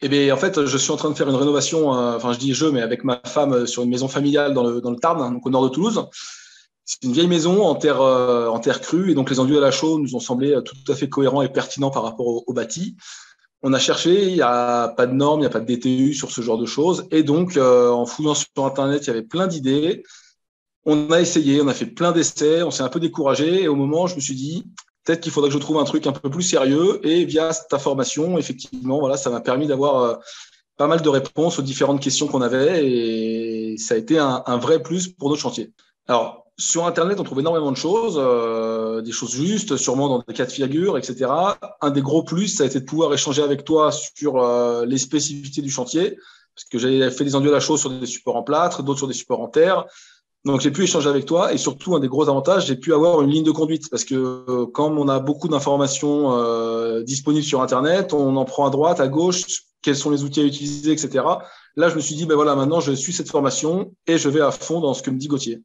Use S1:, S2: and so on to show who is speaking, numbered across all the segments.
S1: Eh bien, en fait, je suis en train de faire une rénovation, enfin, je dis je, mais avec ma femme sur une maison familiale dans le Tarn, hein, donc au nord de Toulouse. C'est une vieille maison en terre crue, et donc les enduits à la chaux nous ont semblé tout à fait cohérents et pertinents par rapport au bâti. On a cherché, il n'y a pas de normes, il n'y a pas de DTU sur ce genre de choses. Et donc, en fouillant sur Internet, il y avait plein d'idées. On a essayé, on a fait plein d'essais, on s'est un peu découragé. Et au moment, je me suis dit, peut-être qu'il faudrait que je trouve un truc un peu plus sérieux. Et via ta formation, effectivement, voilà, ça m'a permis d'avoir pas mal de réponses aux différentes questions qu'on avait. Et ça a été un vrai plus pour notre chantier. Alors, sur Internet, on trouve énormément de choses, des choses justes, sûrement dans des cas de figure, etc. Un des gros plus, ça a été de pouvoir échanger avec toi sur les spécificités du chantier, parce que j'avais fait des enduits à la chaux sur des supports en plâtre, d'autres sur des supports en terre. Donc, j'ai pu échanger avec toi, et surtout, un des gros avantages, j'ai pu avoir une ligne de conduite, parce que quand on a beaucoup d'informations disponibles sur Internet, on en prend à droite, à gauche, quels sont les outils à utiliser, etc. Là, je me suis dit, ben voilà, maintenant, je suis cette formation et je vais à fond dans ce que me dit Gauthier.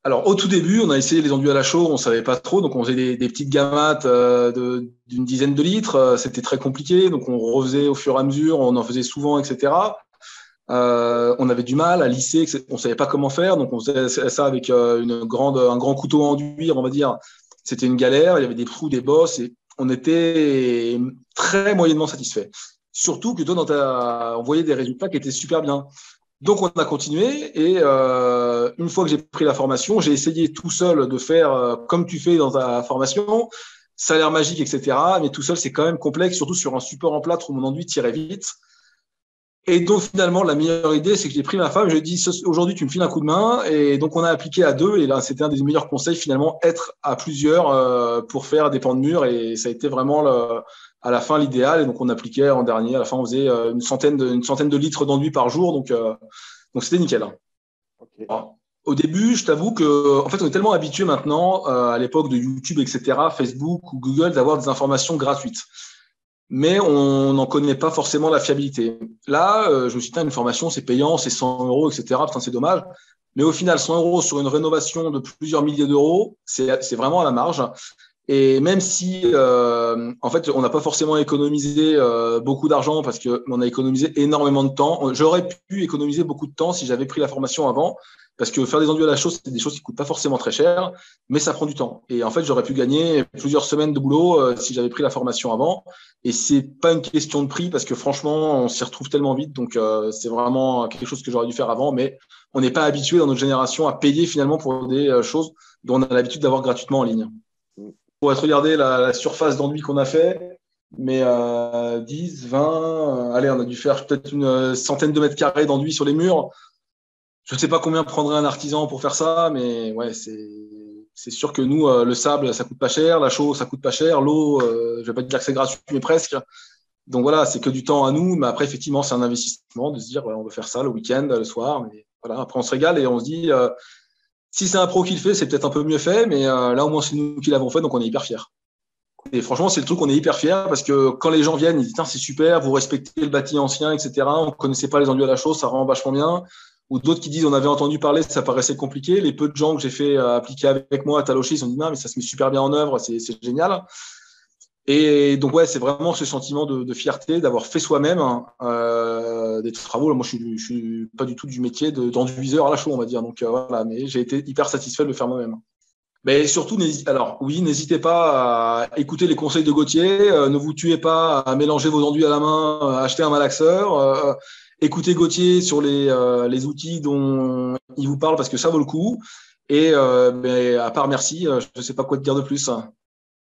S1: Alors, au tout début, on a essayé les enduits à la chaux, on savait pas trop, donc on faisait des petites gammates d'une dizaine de litres. C'était très compliqué, donc on refaisait au fur et à mesure, on en faisait souvent, etc. On avait du mal à lisser, on savait pas comment faire, donc on faisait ça avec un grand couteau à enduire, on va dire. C'était une galère, il y avait des trous, des bosses, et on était très moyennement satisfait. Surtout que toi, on voyait des résultats qui étaient super bien. Donc, on a continué et une fois que j'ai pris la formation, j'ai essayé tout seul de faire comme tu fais dans ta formation. Ça a l'air magique, etc. Mais tout seul, c'est quand même complexe, surtout sur un support en plâtre où mon enduit tirait vite. Et donc, finalement, la meilleure idée, c'est que j'ai pris ma femme, je lui ai dit, aujourd'hui, tu me files un coup de main. Et donc, on a appliqué à deux. Et là, c'était un des meilleurs conseils, finalement, être à plusieurs pour faire des pans de mur. Et ça a été vraiment, à la fin, l'idéal. Et donc, on appliquait en dernier. À la fin, on faisait une centaine de litres d'enduit par jour. Donc c'était nickel.
S2: Ok.
S1: Alors, au début, je t'avoue que, en fait, on est tellement habitué maintenant, à l'époque de YouTube, etc., Facebook ou Google, d'avoir des informations gratuites. Mais on n'en connaît pas forcément la fiabilité. Là, je me suis dit, une formation, c'est payant, c'est 100 euros, etc. Putain, c'est dommage. Mais au final, 100 euros sur une rénovation de plusieurs milliers d'euros, c'est vraiment à la marge. Et même si, en fait, on n'a pas forcément économisé beaucoup d'argent parce qu'on a économisé énormément de temps. J'aurais pu économiser beaucoup de temps si j'avais pris la formation avant, parce que faire des enduits à la chaux, c'est des choses qui coûtent pas forcément très cher, mais ça prend du temps. Et en fait, j'aurais pu gagner plusieurs semaines de boulot si j'avais pris la formation avant. Et c'est pas une question de prix parce que franchement, on s'y retrouve tellement vite. Donc, c'est vraiment quelque chose que j'aurais dû faire avant, mais on n'est pas habitué dans notre génération à payer finalement pour des choses dont on a l'habitude d'avoir gratuitement en ligne. Pour regarder la surface d'enduit qu'on a fait, mais 10, 20, allez, on a dû faire peut-être une centaine de mètres carrés d'enduit sur les murs. Je ne sais pas combien prendrait un artisan pour faire ça, mais ouais, c'est sûr que nous, le sable, ça coûte pas cher, la chaux, ça coûte pas cher, l'eau, je vais pas te dire que c'est gratuit, mais presque. Donc voilà, c'est que du temps à nous, mais après, effectivement, c'est un investissement de se dire, voilà, on veut faire ça le week-end, le soir, mais voilà, après, on se régale et on se dit, si c'est un pro qui le fait, c'est peut-être un peu mieux fait, mais là, au moins, c'est nous qui l'avons fait, donc on est hyper fiers. Et franchement, c'est le truc, on est hyper fiers parce que quand les gens viennent, ils disent, c'est super, vous respectez le bâti ancien, etc. On ne connaissait pas les enduits à la chaux, ça rend vachement bien. Ou d'autres qui disent, on avait entendu parler, ça paraissait compliqué. Les peu de gens que j'ai fait appliquer avec moi à Talocher, ils ont dit, non, mais ça se met super bien en œuvre, c'est génial. Et donc, ouais, c'est vraiment ce sentiment de fierté d'avoir fait soi-même des travaux. Moi, je suis pas du tout du métier d'enduiseur à la chaux, on va dire. Donc, voilà, mais j'ai été hyper satisfait de le faire moi-même. Mais surtout, alors oui, n'hésitez pas à écouter les conseils de Gauthier. Ne vous tuez pas à mélanger vos enduits à la main, acheter un malaxeur. Écoutez Gauthier sur les outils dont il vous parle parce que ça vaut le coup. Et mais à part merci, je ne sais pas quoi te dire de plus.